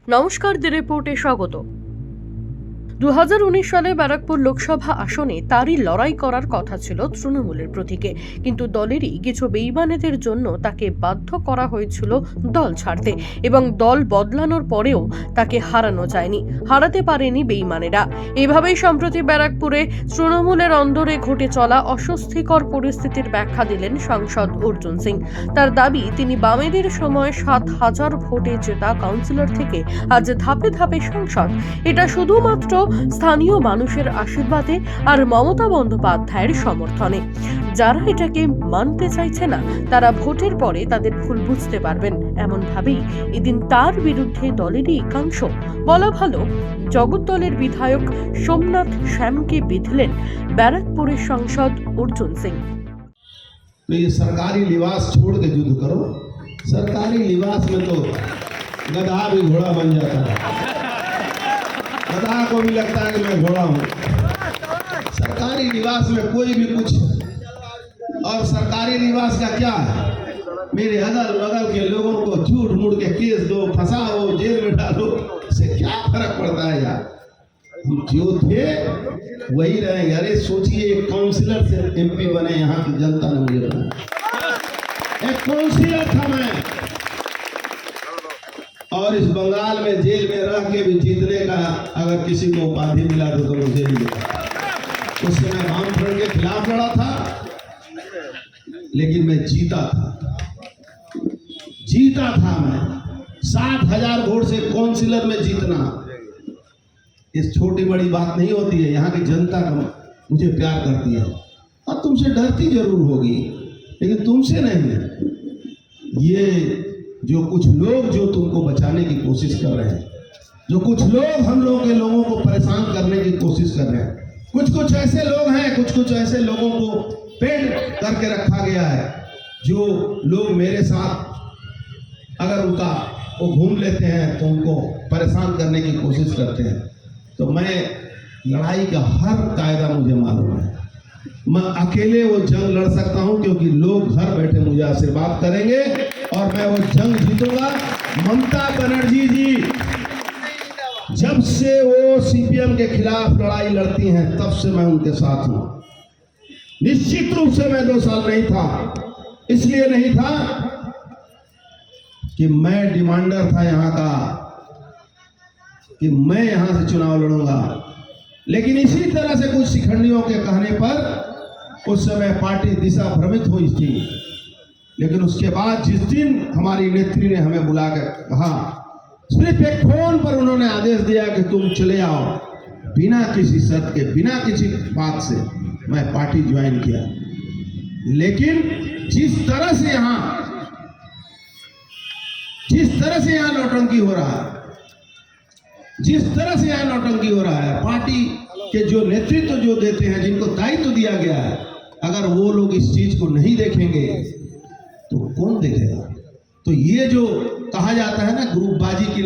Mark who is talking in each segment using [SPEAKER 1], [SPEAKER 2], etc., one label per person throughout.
[SPEAKER 1] নমস্কার, দি রিপোর্টে স্বাগত। 2019 সালে ব্যারাকপুর লোকসভা আসনে তারই লড়াই করার কথা ছিল তৃণমূলের প্রতীকে, কিন্তু দলেরই কিছু বেইমানেদের জন্য তাকে বাধ্য করা হয়েছিল দল ছাড়তে, এবং দল বদলানোর পরেও তাকে হারানো যায়নি, হারাতে পারেনি বেইমানেরা। এভাবেই সম্প্রতি ব্যারাকপুরে তৃণমূলের অন্দরে ঘটে চলা অস্বস্তিকর পরিস্থিতির ব্যাখ্যা দিলেন সাংসদ অর্জুন সিং। তার দাবি, তিনি বামেদের সময় 7,000 ভোটে জেতা কাউন্সিলর থেকে আজ ধাপে ধাপে সাংসদ। এটা শুধুমাত্র স্থানীয় মানুষের আশীর্বাদে আর মমতা বন্দ্যোপাধ্যায়ের সমর্থনে। যারা এটাকে মানতে চাইছে না, তারা ভোটের পরে তাদের ভুল বুঝতে পারবেন, এমন ভাবেই এদিন তার বিরুদ্ধে দলেরই একাংশ, বলা ভালো জগদ্দলের বিধায়ক সোমনাথ শ্যামকে বিঁধলেন ব্যারাকপুরের সাংসদ অর্জুন সিং।
[SPEAKER 2] तो ये सरकारी लिबास छोड़ के युद्ध करो। सरकारी लिबास में तो गधा भी घोड़ा बन जाता है, गधा को भी लगता है कि मैं घोड़ा हूँ। सरकारी लिबास में कोई भी कुछ, और सरकारी लिबास का क्या है, मेरे अगल बगल के लोगों को झूठ मूठ के केस दो, फंसाओ, जेल में डालो, इससे क्या फर्क पड़ता है यार। हम जो थे वही रहेंगे। अरे सोचिए, एक काउंसिलर से एमपी बने, यहाँ की जनता ने मुझे बनाया। एक काउंसिलर था मैं, और इस बंगाल में जेल में रह के भी जीतने का अगर किसी को उपाधि मिला तो मुझे ही मिला। उस समय वामफ्रंट के खिलाफ लड़ा था, लेकिन मैं जीता था मैं 7,000 वोट से काउंसिलर में जीतना इस छोटी बड़ी बात नहीं होती है। यहाँ की जनता का मुझे प्यार करती है, और तुमसे डरती जरूर होगी, लेकिन तुमसे नहीं। ये जो कुछ लोग जो तुमको बचाने की कोशिश कर रहे हैं, जो कुछ लोग हम लोग के लोगों को परेशान करने की कोशिश कर रहे हैं, कुछ ऐसे लोग हैं, कुछ ऐसे लोगों को पेड़ करके रखा गया है, जो लोग मेरे साथ अगर उनका वो घूम लेते हैं तो उनको परेशान करने की कोशिश करते हैं। तो मैं लड़ाई का हर कायदा मुझे मालूम है। मैं अकेले वो जंग लड़ सकता हूं, क्योंकि लोग घर बैठे मुझे आशीर्वाद करेंगे और मैं वो जंग जीतूंगा। ममता बनर्जी जी जब से वो सीपीएम के खिलाफ लड़ाई लड़ती हैं, तब से मैं उनके साथ हूं। निश्चित रूप से मैं 2 साल नहीं था, इसलिए नहीं था कि मैं डिमांडर था यहाँ का, कि मैं यहां से चुनाव लड़ूंगा। लेकिन इसी तरह से कुछ शिखंडियों के कहने पर उस समय पार्टी दिशा भ्रमित हुई थी। लेकिन उसके बाद जिस दिन हमारी नेत्री ने हमें बुला कर कहा, सिर्फ एक फोन पर उन्होंने आदेश दिया कि तुम चले आओ, बिना किसी शर्त के, बिना किसी बात से मैं पार्टी ज्वाइन किया। लेकिन जिस तरह से यहाँ नौटंकी हो रहा है, पार्टी के जो नेतृत्व जो देते हैं, जिनको दायित्व दिया गया है, अगर वो लोग इस चीज को नहीं देखेंगे तो कौन देखेगा। तो ये जो कहा जाता है ना, ग्रुपबाजी की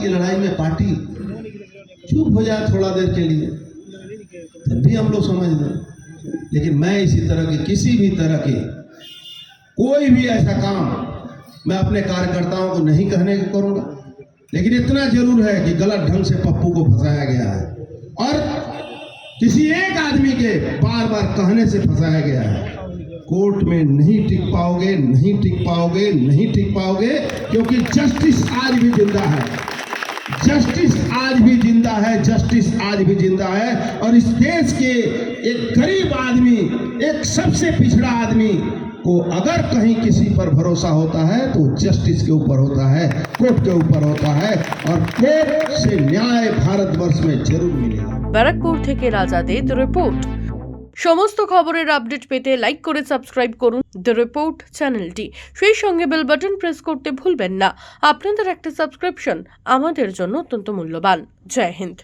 [SPEAKER 2] लड़ाई में पार्टी चुप हो जाए थोड़ा देर के लिए, तब भी हम लोग समझ लें। लेकिन मैं इसी तरह के किसी भी तरह के कोई भी ऐसा काम मैं अपने कार्यकर्ताओं को नहीं कहने को करूंगा। लेकिन इतना जरूर है कि गलत ढंग से पप्पू को फंसाया गया है, और किसी एक आदमी के बार बार कहने से फंसाया गया है। कोर्ट में नहीं टिक पाओगे, क्योंकि जस्टिस आज भी जिंदा है, और इस देश के एक गरीब आदमी, एक सबसे पिछड़ा आदमी को अगर कहीं किसी पर भरोसा होता है तो जस्टिस के ऊपर होता है, कोर्ट के ऊपर होता है, और कोर्ट से न्याय भारतवर्ष में जरूर मिलेगा।
[SPEAKER 1] ব্যারাকপুর থেকে রাজা দে, দ্য রিপোর্ট। সমস্ত খবরের আপডেট পেতে লাইক করে সাবস্ক্রাইব করুন দ্য রিপোর্ট চ্যানেলটি। সেই সঙ্গে বেল বাটন প্রেস করতে ভুলবেন না। আপনাদের একটা সাবস্ক্রিপশন আমাদের জন্য অত্যন্ত মূল্যবান। জয় হিন্দ।